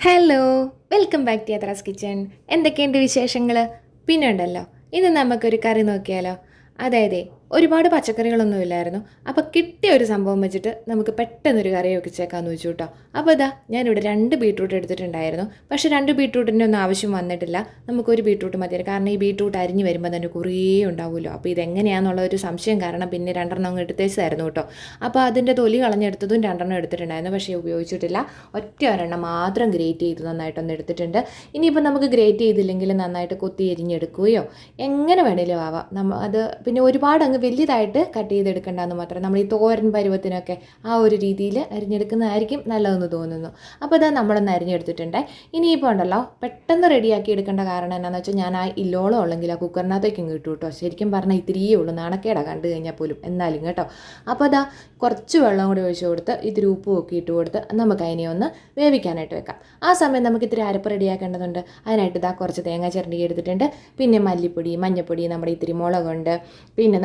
Hello, welcome back to Yathra's kitchen. എന്തൊക്കെയുണ്ട് വിശേഷങ്ങൾ? പിന്നെ ഉണ്ടല്ലോ, ഇന്ന് നമുക്കൊരു കറി നോക്കിയാലോ. അതായത് ഒരുപാട് പച്ചക്കറികളൊന്നും ഇല്ലായിരുന്നു. അപ്പോൾ കിട്ടിയ ഒരു സംഭവം വെച്ചിട്ട് നമുക്ക് പെട്ടെന്നൊരു കറി വെച്ചേക്കാന്ന് വെച്ചു കേട്ടോ. അപ്പോൾ ഇതാ ഞാനിവിടെ 2 ബീട്രൂട്ട് എടുത്തിട്ടുണ്ടായിരുന്നു. പക്ഷേ 2 ബീട്രൂട്ടിൻ്റെ ഒന്നും ആവശ്യം വന്നിട്ടില്ല. നമുക്കൊരു ബീട്രൂട്ട് മതിയായിരുന്നു. കാരണം ഈ ബീട്രൂട്ട് അരിഞ്ഞ് വരുമ്പോൾ തന്നെ കുറേ ഉണ്ടാവുമല്ലോ. അപ്പോൾ ഇതെങ്ങനെയാണെന്നുള്ള ഒരു സംശയം കാരണം പിന്നെ 2 അങ്ങ് എടുത്തേച്ചായിരുന്നു കേട്ടോ. അപ്പോൾ അതിൻ്റെ തൊലി കളഞ്ഞെടുത്തതും 2 എടുത്തിട്ടുണ്ടായിരുന്നു. പക്ഷേ ഉപയോഗിച്ചിട്ടില്ല. ഒറ്റ ഒരെണ്ണം മാത്രം ഗ്രേറ്റ് ചെയ്ത് നന്നായിട്ടൊന്ന് എടുത്തിട്ടുണ്ട്. ഇനിയിപ്പോൾ നമുക്ക് ഗ്രേറ്റ് ചെയ്തില്ലെങ്കിൽ നന്നായിട്ട് കൊത്തി എരിഞ്ഞെടുക്കുകയോ എങ്ങനെ വേണേലും ആവാം. അത് പിന്നെ ഒരുപാട് അങ്ങ് വലിയതായിട്ട് കട്ട് ചെയ്തെടുക്കേണ്ടെന്ന് മാത്രം. നമ്മൾ ഈ തോരൻ പരുവത്തിനൊക്കെ ആ ഒരു രീതിയിൽ അരിഞ്ഞെടുക്കുന്നതായിരിക്കും നല്ലതെന്ന് തോന്നുന്നു. അപ്പോൾ അത് നമ്മളൊന്ന് അരിഞ്ഞെടുത്തിട്ടുണ്ട്. ഇനിയിപ്പോൾ ഉണ്ടല്ലോ, പെട്ടെന്ന് റെഡിയാക്കി എടുക്കേണ്ട കാരണം എന്താണെന്ന് വെച്ചാൽ ഞാൻ ആ ഇല്ലോളം ഉള്ളെങ്കിൽ ആ കുക്കറിനകത്തേക്കും കിട്ടും കേട്ടോ. ശരിക്കും പറഞ്ഞാൽ ഇത്തിരിയേ ഉള്ളൂ, നാണക്കേടാ കണ്ടു കഴിഞ്ഞാൽ പോലും, എന്നാലും കേട്ടോ. അപ്പോൾ അതാ കുറച്ച് വെള്ളം കൂടി ഒഴിച്ച് കൊടുത്ത് ഇത്തിരി ഉപ്പും ഒക്കെ ഇട്ട് കൊടുത്ത് നമുക്ക് അതിനെ ഒന്ന് വേവിക്കാനായിട്ട് വെക്കാം. ആ സമയം നമുക്ക് ഇത്തിരി അരപ്പ് റെഡിയാക്കേണ്ടതുണ്ട്. അതിനായിട്ട് ഇതാ കുറച്ച് തേങ്ങ ചിരണ്ടി എടുത്തിട്ടുണ്ട്. പിന്നെ മല്ലിപ്പൊടി, മഞ്ഞൾപ്പൊടി, നമ്മുടെ ഇത്തിരി മുളകുണ്ട്. പിന്നെ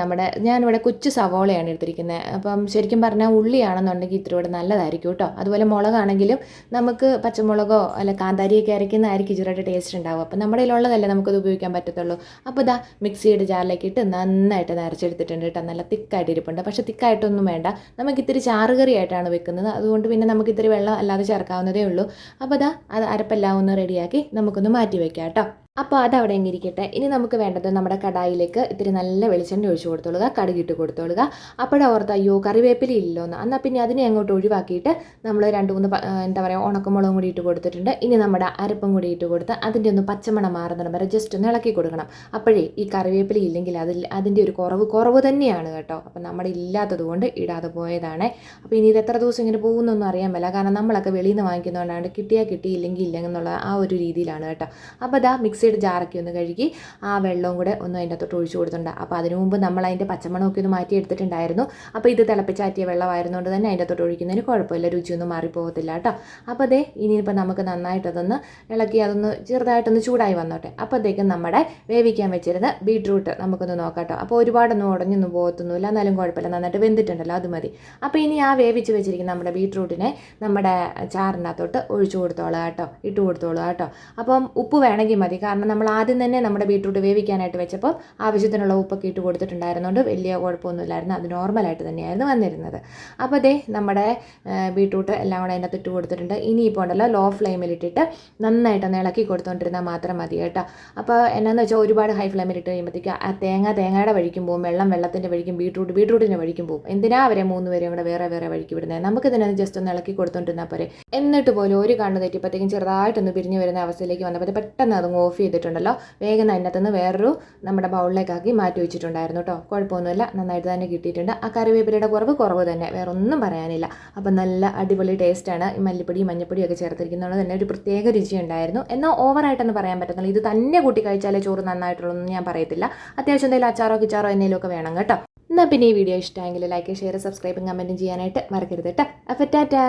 ഞാനിവിടെ കൊച്ചു സവോളയാണ് എടുത്തിരിക്കുന്നത്. അപ്പം ശരിക്കും പറഞ്ഞാൽ ഉള്ളിയാണെന്നുണ്ടെങ്കിൽ ഇത്തിരി കൂടെ നല്ലതായിരിക്കും കേട്ടോ. അതുപോലെ മുളകാണെങ്കിലും നമുക്ക് പച്ചമുളകോ അല്ല കാന്താരിയൊക്കെ അരയ്ക്കുന്നതായിരിക്കും ഇച്ചിരി ടേസ്റ്റ് ഉണ്ടാവും. അപ്പം നമ്മുടെ കയ്യിലുള്ളതല്ലേ നമുക്കത് ഉപയോഗിക്കാൻ പറ്റത്തുള്ളൂ. അപ്പോൾ ഇതാ മിക്സിയുടെ ജാറിലേക്ക് ഇട്ട് നന്നായിട്ട് അരച്ചെടുത്തിട്ടുണ്ട് കേട്ടോ. നല്ല തിക്കായിട്ട് ഇരിപ്പുണ്ട്. പക്ഷേ തിക്കായിട്ടൊന്നും വേണ്ട, നമുക്ക് ഇത്തിരി ചാറുകറിയായിട്ടാണ് വെക്കുന്നത്. അതുകൊണ്ട് പിന്നെ നമുക്ക് ഇത്തിരി വെള്ളം അല്ലാതെ ചേർക്കാവുന്നതേ ഉള്ളൂ. അപ്പോൾ ഇതാ അത് അരപ്പെല്ലാം ഒന്ന് റെഡിയാക്കി നമുക്കൊന്ന് മാറ്റി വയ്ക്കാം കേട്ടോ. അപ്പോൾ അതവിടെ എങ്ങനെ ഇരിക്കട്ടെ. ഇനി നമുക്ക് വേണ്ടത് നമ്മുടെ കടായിലേക്ക് ഇത്തിരി നല്ല വെളിച്ചെണ്ണ ഒഴിച്ച് കൊടുത്തോളുക, കടുകിട്ട് കൊടുത്തോളുക. അപ്പോഴാണ് ഓർത്ത് അയ്യോ കറിവേപ്പില ഇല്ലല്ലോ എന്ന്. എന്നാൽ പിന്നെ അതിനെ അങ്ങോട്ട് ഒഴിവാക്കിയിട്ട് നമ്മൾ 2-3 എന്താ പറയുക ഉണക്കമുളകും കൂടി ഇട്ട് കൊടുത്തിട്ടുണ്ട്. ഇനി നമ്മുടെ അരപ്പും കൂടി ഇട്ട് കൊടുത്ത് അതിൻ്റെ ഒന്ന് പച്ചമണം മാറുന്നിടം വരെ ജസ്റ്റ് ഒന്ന് ഇളക്കി കൊടുക്കണം. അപ്പോഴേ ഈ കറിവേപ്പില ഇല്ലെങ്കിൽ അതിൻ്റെ ഒരു കുറവ് തന്നെയാണ് കേട്ടോ. അപ്പം നമ്മുടെ ഇല്ലാത്തത് കൊണ്ട് ഇടാതെ പോയതാണ്. അപ്പോൾ ഇനി ഇത് എത്ര ദിവസം ഇങ്ങനെ പോകുന്നൊന്നും അറിയാൻ പറ്റില്ല. കാരണം നമ്മളൊക്കെ വെളിയിൽ നിന്ന് വാങ്ങിക്കുന്നതുകൊണ്ടാണ് കിട്ടിയാൽ കിട്ടിയില്ലെങ്കിൽ ഇല്ലെങ്കിൽ എന്നുള്ള ആ ഒരു രീതിയിലാണ് കേട്ടോ. അപ്പോൾ അതാ മിക്സിയുടെ ജാറൊക്കെ ഒന്ന് കഴുകി ആ വെള്ളവും കൂടെ ഒന്ന് അതിൻ്റെ അകത്തോട്ട് ഒഴിച്ചു കൊടുത്തിട്ടുണ്ട്. അപ്പോൾ അതിനു മുമ്പ് നമ്മൾ അതിൻ്റെ പച്ചമണമൊക്കെ ഒന്ന് മാറ്റി എടുത്തിട്ടുണ്ടായിരുന്നു. അപ്പോൾ ഇത് തിളപ്പിച്ചാറ്റിയ വെള്ളമായിരുന്നുകൊണ്ട് തന്നെ അതിൻ്റെ അകത്തോട്ട് ഒഴിക്കുന്നതിന് കുഴപ്പമില്ല, രുചിയൊന്നും മാറിപ്പോകത്തില്ല കേട്ടോ. അപ്പോൾ അതേ ഇനിയിപ്പോൾ നമുക്ക് നന്നായിട്ടതൊന്ന് ഇളക്കി അതൊന്ന് ചെറുതായിട്ടൊന്ന് ചൂടായി വന്നോട്ടെ. അപ്പോഴത്തേക്കും നമ്മുടെ വേവിക്കാൻ വെച്ചിരുന്ന ബീട്രൂട്ട് നമുക്കൊന്ന് നോക്കാം കേട്ടോ. അപ്പോൾ ഒരുപാടൊന്നും ഉടഞ്ഞൊന്നും പോകത്തൊന്നുമില്ല, എന്നാലും കുഴപ്പമില്ല, നന്നായിട്ട് വെന്തിട്ടുണ്ടല്ലോ, അത് മതി. അപ്പോൾ ഇനി ആ വേവിച്ച് വെച്ചിരിക്കുന്ന നമ്മുടെ ബീട്രൂട്ടിനെ നമ്മുടെ ചാറിനകത്തോട്ട് ഒഴിച്ചു കൊടുത്തോളാം കേട്ടോ, ഇട്ട് കൊടുത്തോളാം കേട്ടോ. അപ്പം ഉപ്പ് വേണമെങ്കിൽ മതി, കാരണം നമ്മൾ ആദ്യം തന്നെ നമ്മുടെ ബീട്രൂട്ട് വേവിക്കാനായിട്ട് വെച്ചപ്പോൾ ആവശ്യത്തിനുള്ള ഉപ്പൊക്കെ ഇട്ട് കൊടുത്തിട്ടുണ്ടായിരുന്നുകൊണ്ട് വലിയ കുഴപ്പമൊന്നുമില്ലായിരുന്നു, അത് നോർമലായിട്ട് തന്നെയായിരുന്നു വന്നിരുന്നത്. അപ്പോൾ അതേ നമ്മുടെ ബീട്രൂട്ട് എല്ലാം കൂടെ അതിനകത്ത് ഇട്ട് കൊടുത്തിട്ടുണ്ട്. ഇനിയിപ്പോൾ ഉണ്ടല്ലോ ലോ ഫ്ലെയിമിലിട്ടിട്ട് നന്നായിട്ടൊന്ന് ഇളക്കി കൊടുത്തുകൊണ്ടിരുന്നാൽ മാത്രം മതി കേട്ടോ. അപ്പോൾ എന്നാന്ന് വെച്ചാൽ ഒരുപാട് ഹൈ ഫ്ലെയിമിലിട്ട് കഴിയുമ്പോഴത്തേക്ക് ആ തേങ്ങയുടെ വഴിക്കും പോകും, വെള്ളത്തിൻ്റെ വഴിക്കും, ബീട്രൂട്ടിൻ്റെ വഴിക്കും പോകും. എന്തിനാ അവരെ 3 പേരെയും കൂടെ വേറെ വഴിക്ക് വിടുന്നത്? നമുക്ക് ഇതിനെ ജസ്റ്റ് ഒന്ന് ഇളക്കി കൊടുത്തുകൊണ്ടിരുന്നാൽ പോരെ. എന്നിട്ട് പോലും ഒരു കണ്ണ് തെറ്റിയപ്പോഴത്തേക്കും ചെറുതായിട്ടൊന്ന് പിരിഞ്ഞ് വരുന്ന അവസ്ഥയിലേക്ക് വന്നപ്പോൾ പെട്ടെന്ന് അത് ഓഫ് ചെയ്തിട്ടുണ്ടല്ലോ. വേഗം അതിനകത്തുനിന്ന് വേറൊരു നമ്മുടെ ബൗളിലേക്കാക്കി മാറ്റി വെച്ചിട്ടുണ്ടായിരുന്നു കേട്ടോ. കുഴപ്പമൊന്നുമില്ല, നന്നായിട്ട് തന്നെ കിട്ടിയിട്ടുണ്ട്. ആ കറിവേപ്പിലയുടെ കുറവ് തന്നെ, വേറെ ഒന്നും പറയാനില്ല. അപ്പം നല്ല അടിപൊളി ടേസ്റ്റാണ്. മല്ലിപ്പൊടി മഞ്ഞപ്പൊടിയും ഒക്കെ ചേർത്തിരിക്കുന്നത് തന്നെ ഒരു പ്രത്യേക രുചി ഉണ്ടായിരുന്നു. എന്നാൽ ഓവറായിട്ടൊന്നും പറയാൻ പറ്റുന്നില്ല. ഇത് തന്നെ കൂട്ടി കഴിച്ചാലേ ചോറ് നന്നായിട്ടുള്ളൂ ഞാൻ പറയത്തില്ല. അത്യാവശ്യം എന്തെങ്കിലും അച്ചാറോ കിച്ചാറോ എന്തെങ്കിലും ഒക്കെ വേണം കേട്ടോ. എന്നാൽ പിന്നെ ഈ വീഡിയോ ഇഷ്ടമെങ്കിൽ ലൈക്ക്, ഷെയർ, സബ്സ്ക്രൈബും കമൻറ്റും ചെയ്യാനായിട്ട് മറക്കരുത് കേട്ടോ. അപ്പോൾ ടാറ്റാ.